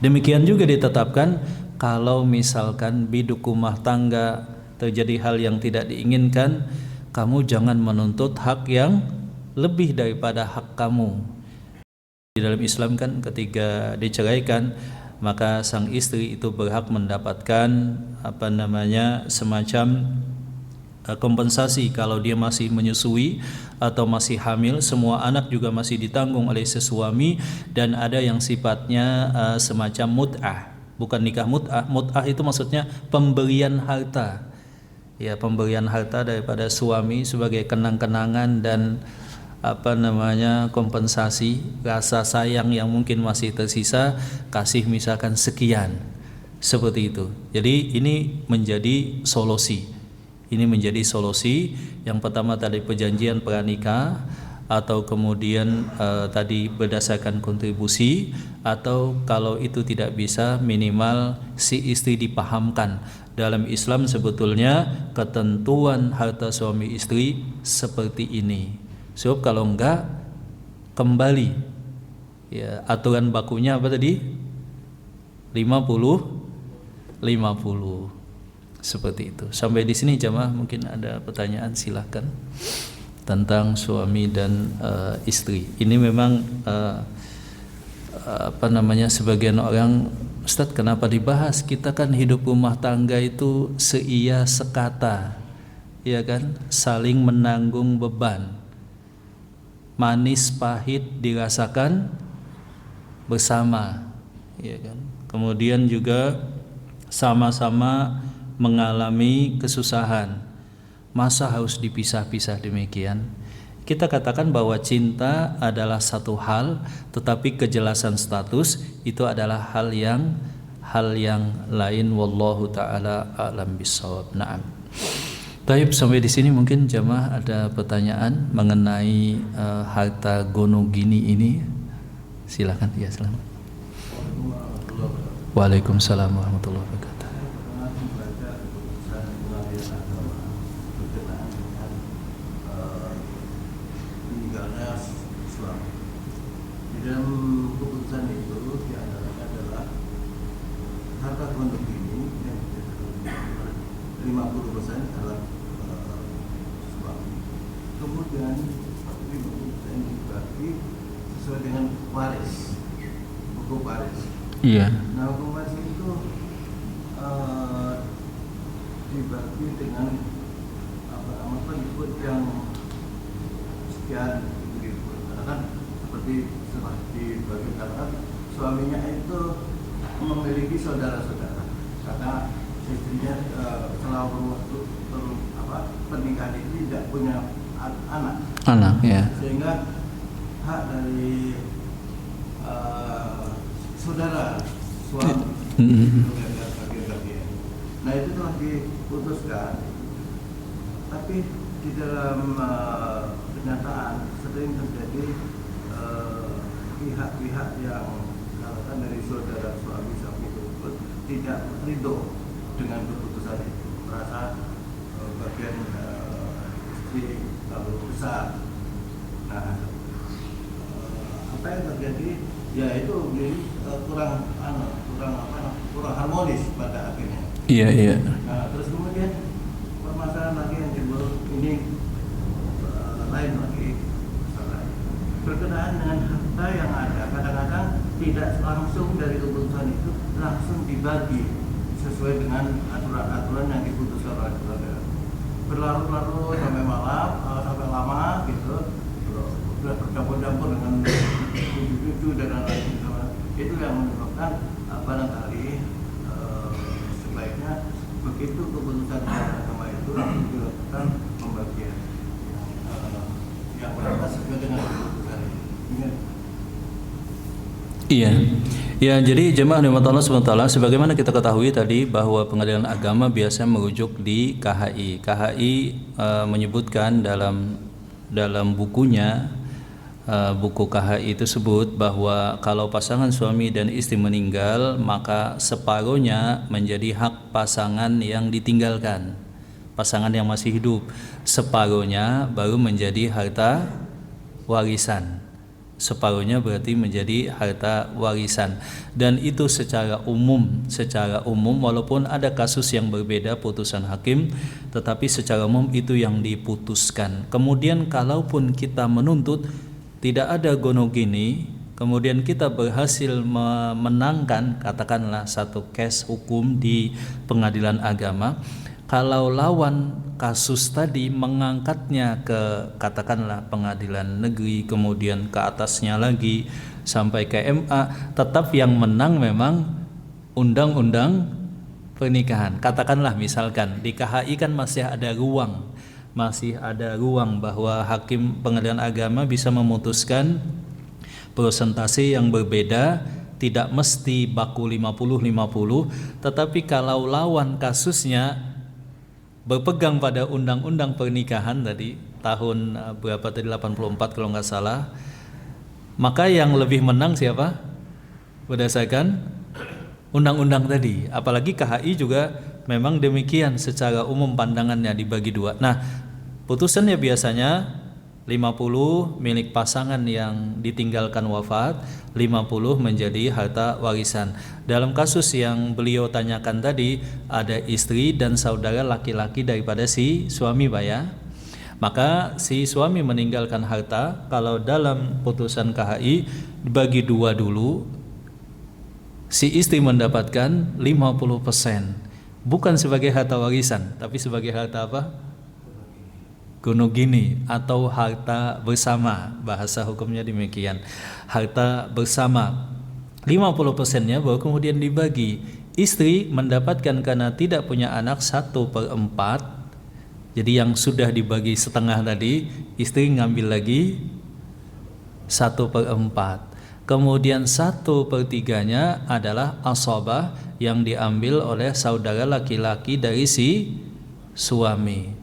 Demikian juga ditetapkan kalau misalkan biduk rumah tangga terjadi hal yang tidak diinginkan, kamu jangan menuntut hak yang lebih daripada hak kamu. Di dalam Islam kan ketika diceraikan, maka sang istri itu berhak mendapatkan semacam kompensasi kalau dia masih menyusui atau masih hamil. Semua anak juga masih ditanggung oleh si suami, dan ada yang sifatnya semacam mut'ah, bukan nikah mut'ah. Mut'ah itu maksudnya pemberian harta, ya, pemberian harta daripada suami sebagai kenang-kenangan dan kompensasi rasa sayang yang mungkin masih tersisa, kasih misalkan sekian, seperti itu. Jadi ini menjadi solusi. Ini menjadi solusi. Yang pertama tadi perjanjian pranikah, atau kemudian tadi berdasarkan kontribusi, atau kalau itu tidak bisa minimal si istri dipahamkan dalam Islam sebetulnya ketentuan harta suami istri seperti ini. Sebab kalau enggak kembali ya aturan bakunya apa tadi? 50 seperti itu. Sampai di sini jamaah, mungkin ada pertanyaan silahkan tentang suami dan istri. Ini memang sebagian orang, Ustadz kenapa dibahas? Kita kan hidup rumah tangga itu seia sekata, ya kan? Saling menanggung beban. Manis pahit dirasakan bersama, ya kan? Kemudian juga sama-sama mengalami kesusahan. Masa harus dipisah-pisah demikian? Kita katakan bahwa cinta adalah satu hal, tetapi kejelasan status itu adalah hal yang lain. Wallahu taala a'lam bissawab. Na'am. Baik, sampai di sini mungkin jamaah ada pertanyaan mengenai harta gono gini ini. Silakan ya, selamat. Waalaikumsalam warahmatullahi wabarakatuh. Dalam keputusan itu diantaranya adalah harta gono ini yang 50% adalah suami. Kemudian 50% dibagi sesuai dengan waris, hukum waris. Iya. Nah, hukum waris itu dibagi dengan pengikut yang sekian begitu. Karena kan seperti setelah dibagi katakan suaminya itu memiliki saudara-saudara karena istrinya selama pernikahan itu tidak punya anak ya. Sehingga hak dari saudara suami bagian. Nah, itu telah diputuskan, tapi di dalam kenyataan sering terjadi pihak-pihak yang katakan dari saudara suami tersebut tidak ridho dengan keputusan itu, merasa bagian istri terlalu besar. Nah, apa yang terjadi? Ya itu kurang harmonis pada akhirnya. Iya. Nah, terus kemudian permasalahan lagi yang timbul ini lain lagi. Berkenaan dengan harta yang ada, kadang-kadang tidak langsung dari keputusan itu langsung dibagi sesuai dengan aturan-aturan yang diputuskan oleh keluarga. Berlarut-larut sampai malam, sampai lama gitu, sudah bercampur-campur dengan cucu-cucu dan lain-lain. Itu yang menyebabkan barangkali sebaiknya begitu keputusan agama itu dilakukan pembagian yang berapa sesuai dengan keputusan ini. Iya. Ya, jadi jemaah rahmat Allah SWT, sebagaimana kita ketahui tadi bahwa pengadilan agama biasa merujuk di KHI. KHI menyebutkan dalam bukunya, buku KHI tersebut, bahwa kalau pasangan suami dan istri meninggal, maka separuhnya menjadi hak pasangan yang ditinggalkan, pasangan yang masih hidup. Separuhnya baru menjadi harta warisan. Separuhnya berarti menjadi harta warisan, dan itu secara umum walaupun ada kasus yang berbeda putusan hakim, tetapi secara umum itu yang diputuskan. Kemudian kalaupun kita menuntut tidak ada gono gini, kemudian kita berhasil memenangkan katakanlah satu case hukum di pengadilan agama, kalau lawan kasus tadi mengangkatnya ke katakanlah pengadilan negeri, kemudian ke atasnya lagi sampai ke MA, tetap yang menang memang undang-undang pernikahan. Katakanlah misalkan di KHI kan masih ada ruang bahwa hakim pengadilan agama bisa memutuskan persentase yang berbeda, tidak mesti baku 50-50, tetapi kalau lawan kasusnya berpegang pada undang-undang pernikahan tadi, tahun berapa tadi 84 kalau nggak salah. Maka yang lebih menang siapa? Berdasarkan undang-undang tadi. Apalagi KHI juga memang demikian secara umum pandangannya dibagi dua. Nah, putusannya biasanya 50 milik pasangan yang ditinggalkan wafat, 50 menjadi harta warisan. Dalam kasus yang beliau tanyakan tadi, ada istri dan saudara laki-laki daripada si suami, Pak ya. Maka si suami meninggalkan harta, kalau dalam putusan KHI dibagi dua dulu, si istri mendapatkan 50%. Bukan sebagai harta warisan, tapi sebagai harta apa? Gonogini atau harta bersama, bahasa hukumnya demikian. Harta bersama 50%-nya baru kemudian dibagi. Istri mendapatkan karena tidak punya anak 1/4. Jadi yang sudah dibagi setengah tadi, istri ngambil lagi 1/4. Kemudian 1/3-nya adalah asabah yang diambil oleh saudara laki-laki dari si suami.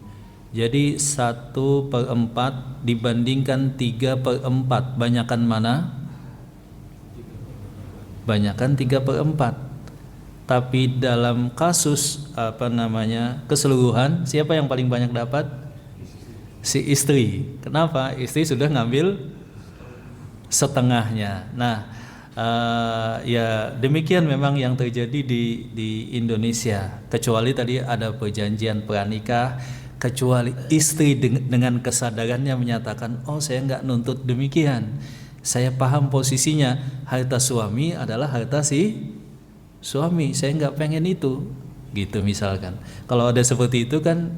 Jadi 1/4 dibandingkan 3/4, banyakan mana? Banyakan 3/4. Tapi dalam kasus keseluruhan, siapa yang paling banyak dapat? Si istri. Kenapa? Istri sudah ngambil setengahnya. Nah, ya demikian memang yang terjadi di Indonesia. Kecuali tadi ada perjanjian pranikah, kecuali istri dengan kesadarannya menyatakan, oh saya nggak nuntut demikian, saya paham posisinya, harta suami adalah harta si suami, saya nggak pengen itu, gitu misalkan. Kalau ada seperti itu kan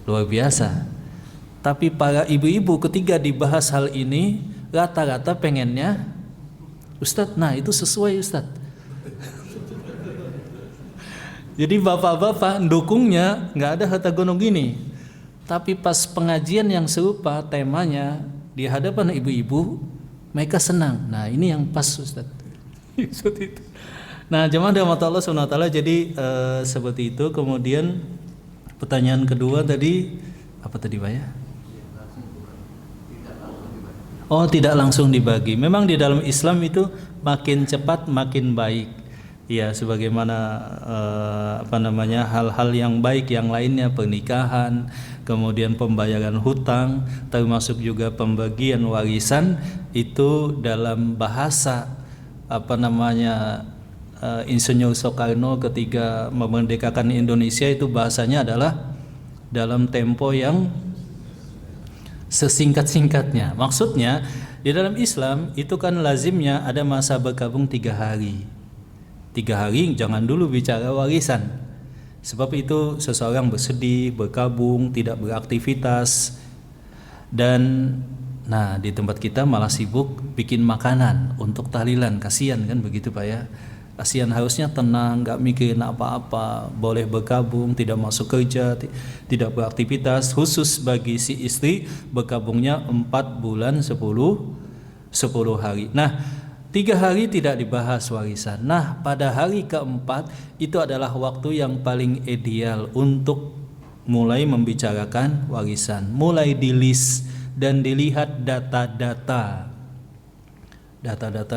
luar biasa. Tapi para ibu-ibu ketika dibahas hal ini, rata-rata pengennya, Ustadz, nah itu sesuai Ustadz. Jadi bapak-bapak dukungnya nggak ada harta gonong gini. Tapi pas pengajian yang serupa temanya di hadapan ibu-ibu, mereka senang. Nah ini yang pas Ustaz. Seperti itu. Nah jemaah rahmat Allah SWT, jadi seperti itu. Kemudian pertanyaan kedua tadi apa tadi Pak ya? Oh tidak langsung dibagi. Memang di dalam Islam itu makin cepat makin baik. Ya, sebagaimana hal-hal yang baik yang lainnya, pernikahan, kemudian pembayaran hutang, termasuk juga pembagian warisan, itu dalam bahasa Insinyur Soekarno ketika memerdekakan Indonesia, itu bahasanya adalah dalam tempo yang sesingkat-singkatnya. Maksudnya di dalam Islam itu kan lazimnya ada masa berkabung 3 hari. 3 hari jangan dulu bicara warisan. Sebab itu seseorang bersedih, berkabung, tidak beraktivitas. Dan nah di tempat kita malah sibuk bikin makanan untuk tahlilan. Kasihan kan begitu Pak ya. Kasihan, harusnya tenang, gak mikirin apa-apa, boleh berkabung, tidak masuk kerja, tidak beraktivitas. Khusus bagi si istri berkabungnya 4 bulan 10 hari. Nah 3 hari tidak dibahas warisan. Nah pada hari keempat itu adalah waktu yang paling ideal untuk mulai membicarakan warisan. Mulai di list dan dilihat data-data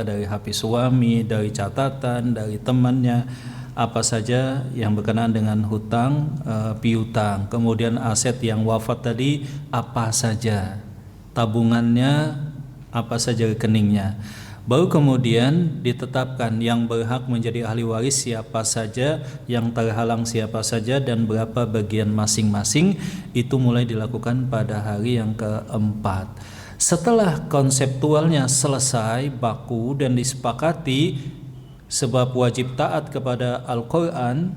dari HP suami, dari catatan, dari temannya, apa saja yang berkenaan dengan hutang, piutang. Kemudian aset yang wafat tadi apa saja, tabungannya apa saja, rekeningnya. Baru kemudian ditetapkan yang berhak menjadi ahli waris siapa saja, yang terhalang siapa saja, dan berapa bagian masing-masing. Itu mulai dilakukan pada hari yang keempat. Setelah konseptualnya selesai, baku dan disepakati sebab wajib taat kepada Al-Quran,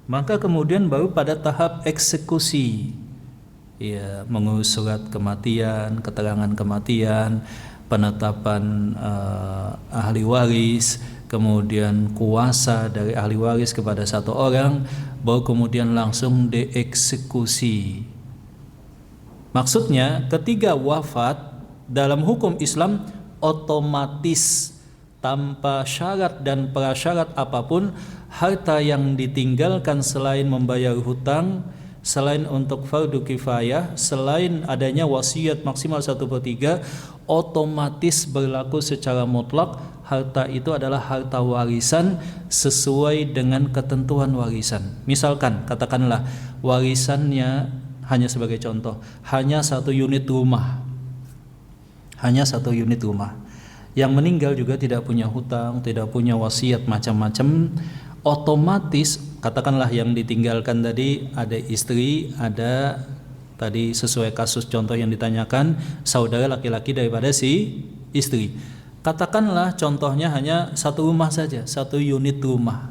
maka kemudian baru pada tahap eksekusi, ya, mengurus surat kematian, keterangan kematian, penetapan ahli waris, kemudian kuasa dari ahli waris kepada satu orang, baru kemudian langsung dieksekusi. Maksudnya ketika wafat dalam hukum Islam otomatis tanpa syarat dan prasyarat apapun, harta yang ditinggalkan selain membayar hutang selain untuk fardu kifayah, selain adanya wasiat maksimal 1/3, otomatis berlaku secara mutlak harta itu adalah harta warisan sesuai dengan ketentuan warisan. Misalkan katakanlah warisannya, hanya sebagai contoh, hanya 1 unit rumah. Hanya 1 unit rumah. Yang meninggal juga tidak punya hutang, tidak punya wasiat macam-macam, otomatis katakanlah yang ditinggalkan tadi ada istri, ada tadi sesuai kasus contoh yang ditanyakan saudara laki-laki daripada si istri. Katakanlah contohnya hanya 1 rumah saja, 1 unit rumah.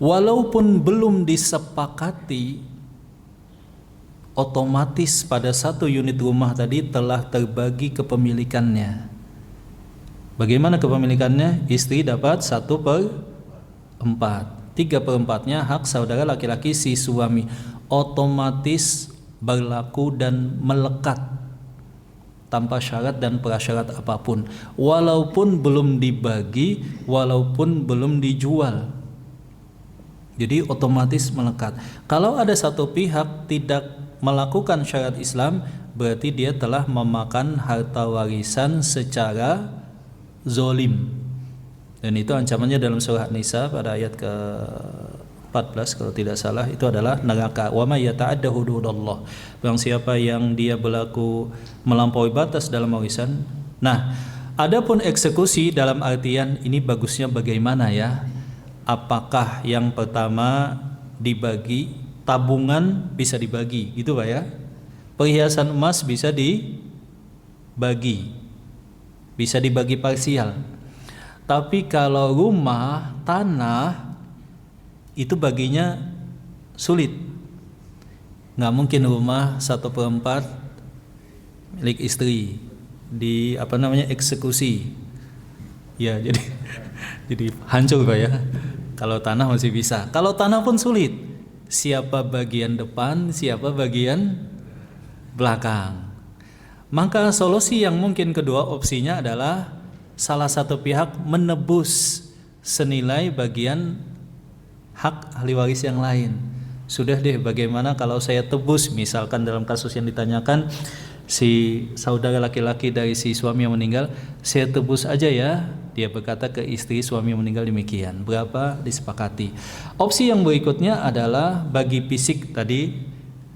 Walaupun belum disepakati, otomatis pada 1 unit rumah tadi telah terbagi kepemilikannya. Bagaimana kepemilikannya? Istri dapat 1/4, 3/4-nya hak saudara laki-laki si suami, otomatis berlaku dan melekat tanpa syarat dan prasyarat apapun, walaupun belum dibagi, walaupun belum dijual. Jadi otomatis melekat. Kalau ada satu pihak tidak melakukan syarat Islam, berarti dia telah memakan harta warisan secara zolim. Dan itu ancamannya dalam surah An-Nisa pada ayat ke-14 kalau tidak salah, itu adalah neraka. Wa may yata'adda hududallah. Barang siapa yang dia berlaku melampaui batas dalam warisan. Nah, adapun eksekusi dalam artian ini bagusnya bagaimana ya? Apakah yang pertama dibagi, tabungan bisa dibagi, gitu Pak ya? Perhiasan emas bisa dibagi, bisa dibagi parsial. Tapi kalau rumah, tanah, itu baginya sulit. Nggak mungkin rumah 1/4 milik istri di eksekusi. Ya, jadi hancur Pak ya. Kalau tanah masih bisa. Kalau tanah pun sulit. Siapa bagian depan, siapa bagian belakang. Maka solusi yang mungkin kedua opsinya adalah salah satu pihak menebus senilai bagian hak ahli waris yang lain. Sudah deh, bagaimana kalau saya tebus, misalkan dalam kasus yang ditanyakan si saudara laki-laki dari si suami yang meninggal, saya tebus aja ya. Dia berkata ke istri suami yang meninggal demikian. Berapa disepakati. Opsi yang berikutnya adalah bagi fisik tadi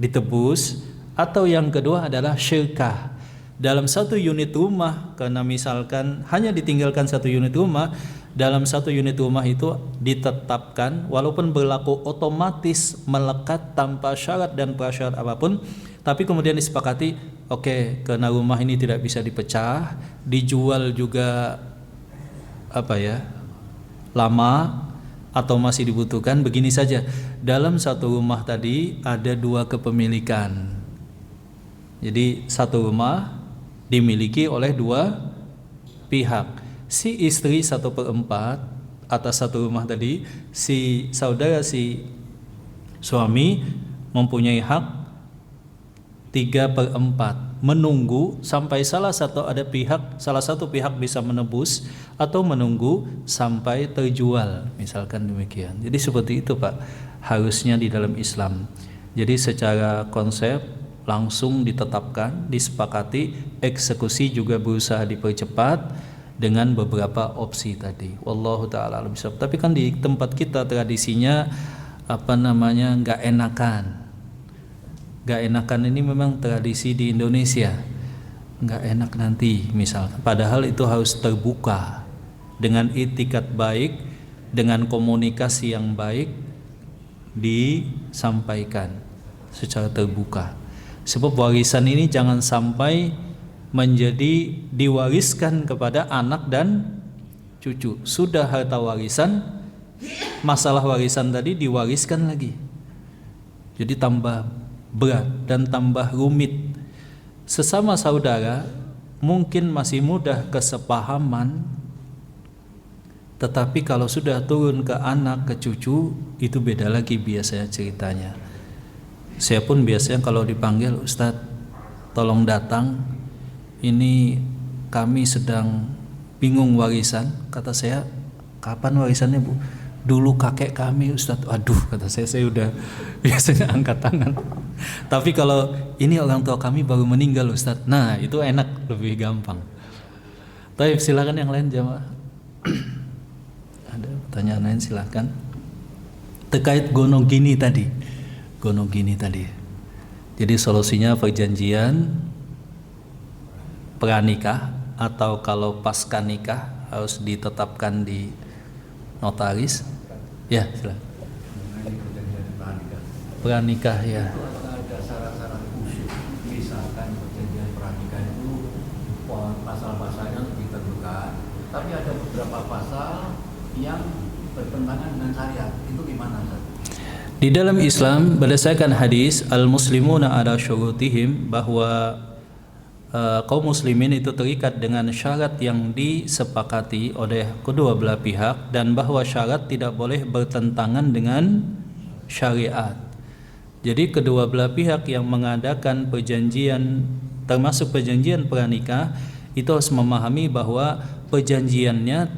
ditebus, atau yang kedua adalah syirkah. Dalam 1 unit rumah, karena misalkan hanya ditinggalkan 1 unit rumah, dalam 1 unit rumah itu ditetapkan walaupun berlaku otomatis melekat tanpa syarat dan prasyarat apapun, tapi kemudian disepakati, oke, karena rumah ini tidak bisa dipecah, dijual juga lama atau masih dibutuhkan, begini saja. Dalam 1 rumah tadi ada 2 kepemilikan. Jadi 1 rumah dimiliki oleh 2 pihak. Si istri 1/4 atas 1 rumah tadi, si saudara si suami mempunyai hak 3/4, menunggu sampai salah satu pihak bisa menebus atau menunggu sampai terjual, misalkan demikian. Jadi seperti itu Pak, harusnya di dalam Islam. Jadi secara konsep langsung ditetapkan, disepakati, eksekusi juga berusaha dipercepat dengan beberapa opsi tadi. Wallahu taala alam bisawab. Tapi kan di tempat kita tradisinya nggak enakan. Nggak enakan ini memang tradisi di Indonesia. Nggak enak nanti misalkan. Padahal itu harus terbuka dengan itikat baik, dengan komunikasi yang baik disampaikan secara terbuka. Sebab warisan ini jangan sampai menjadi diwariskan kepada anak dan cucu. Sudah harta warisan, masalah warisan tadi diwariskan lagi. Jadi tambah berat dan tambah rumit. Sesama saudara mungkin masih mudah kesepahaman, tetapi kalau sudah turun ke anak, ke cucu, itu beda lagi biasanya ceritanya. Saya pun biasanya kalau dipanggil, Ustadz tolong datang, ini kami sedang bingung warisan. Kata saya, kapan warisannya Bu? dulu kakek kami Ustadz. Aduh, kata saya udah biasanya angkat tangan. Tapi kalau ini orang tua kami baru meninggal Ustadz, nah itu enak, lebih gampang. Tapi silakan yang lain jamaah. Ada pertanyaan lain silakan. Terkait gonogini tadi. Jadi solusinya perjanjian pranikah atau kalau pasca nikah harus ditetapkan di notaris. Ya, silakan. Pranikah ya. Apakah ada syarat-syarat khusus? Misalkan perjanjian pranikah itu pasal-pasalnya lebih terbuka, tapi ada beberapa pasal yang bertentangan dengan syariat. Itu gimana, Ustaz? Di dalam Islam berdasarkan hadis al-muslimuna ala syurutihim, bahwa kaum muslimin itu terikat dengan syarat yang disepakati oleh kedua belah pihak, dan bahwa syarat tidak boleh bertentangan dengan syariat. Jadi kedua belah pihak yang mengadakan perjanjian, termasuk perjanjian pranikah, itu harus memahami bahwa perjanjiannya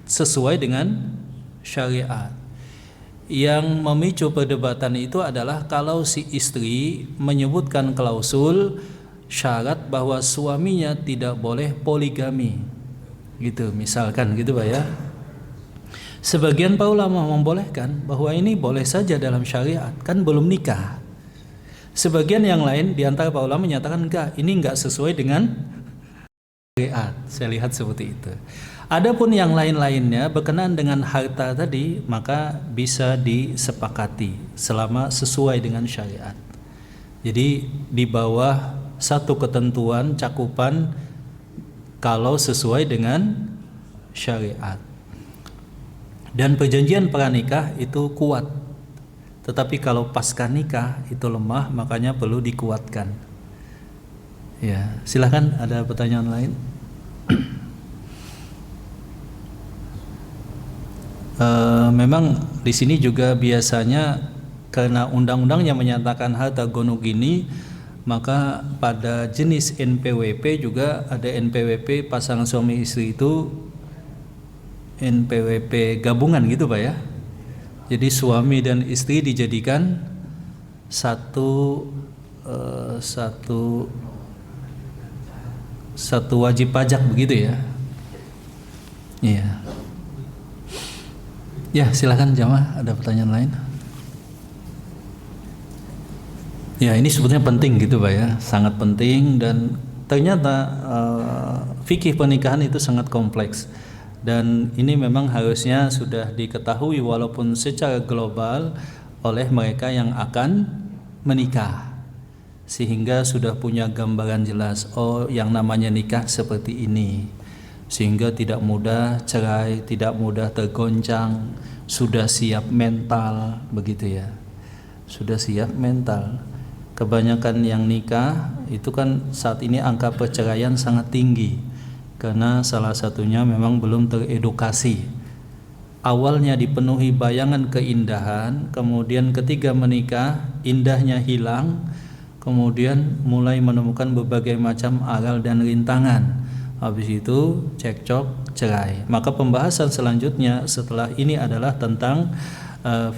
sesuai dengan syariat. Yang memicu perdebatan itu adalah kalau si istri menyebutkan klausul syarat bahwa suaminya tidak boleh poligami, gitu misalkan gitu Pak ya. Sebagian para ulama membolehkan bahwa ini boleh saja dalam syariat, kan belum nikah. Sebagian yang lain di antara para ulama menyatakan enggak, ini enggak sesuai dengan syariat. Saya lihat seperti itu. Adapun yang lain-lainnya berkenaan dengan harta tadi, maka bisa disepakati selama sesuai dengan syariat. Jadi di bawah satu ketentuan cakupan kalau sesuai dengan syariat. Dan perjanjian pranikah itu kuat. Tetapi kalau pasca nikah itu lemah, makanya perlu dikuatkan. Ya, silakan ada pertanyaan lain. Memang di sini juga biasanya karena undang-undangnya menyatakan harta gonogini, maka pada jenis NPWP juga ada NPWP pasangan suami istri itu NPWP gabungan gitu Pak ya. Jadi suami dan istri dijadikan satu wajib pajak begitu ya. Iya. Ya, silakan jamaah, ada pertanyaan lain? Ya, ini sebetulnya penting gitu Pak ya, sangat penting, dan ternyata fikih pernikahan itu sangat kompleks, dan ini memang harusnya sudah diketahui walaupun secara global oleh mereka yang akan menikah, sehingga sudah punya gambaran jelas, oh yang namanya nikah seperti ini, sehingga tidak mudah cerai, tidak mudah tergoncang, sudah siap mental begitu ya, sudah siap mental. Kebanyakan yang nikah itu kan saat ini angka perceraian sangat tinggi karena salah satunya memang belum teredukasi. Awalnya dipenuhi bayangan keindahan, kemudian ketika menikah indahnya hilang, kemudian mulai menemukan berbagai macam aral dan rintangan. Habis itu cekcok, cerai. Maka pembahasan selanjutnya setelah ini adalah tentang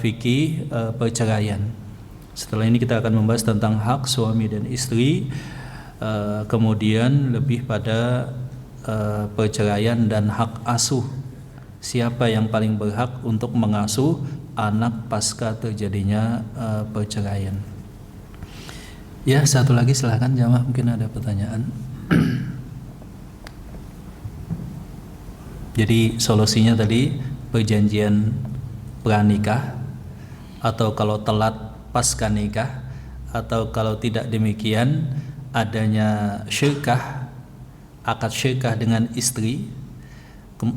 fikih perceraian. Setelah ini kita akan membahas tentang hak suami dan istri, kemudian lebih pada perceraian dan hak asuh. Siapa yang paling berhak untuk mengasuh anak pasca terjadinya perceraian. Ya, satu lagi silahkan jamaah, mungkin ada pertanyaan. Jadi solusinya tadi perjanjian pranikah, atau kalau telat pasca nikah, atau kalau tidak demikian adanya syirkah, akad syirkah dengan istri,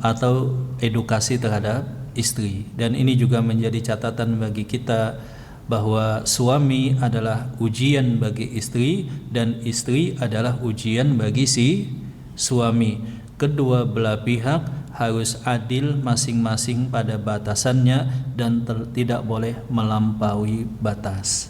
atau edukasi terhadap istri. Dan ini juga menjadi catatan bagi kita bahwa suami adalah ujian bagi istri dan istri adalah ujian bagi si suami. Kedua belah pihak harus adil masing-masing pada batasannya dan tidak boleh melampaui batas.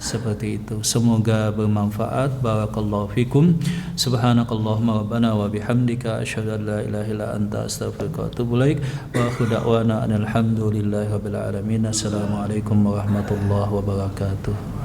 seperti itu. Semoga bermanfaat. Barakallahu fikum. Subhanakallahumma rabbana wa bihamdika asyhadu an la ilaha illa anta astaghfiruka wa atubu ilaik. Wa akhiru da'wana alhamdulillahi rabbil alamin. Assalamualaikum warahmatullahi wabarakatuh.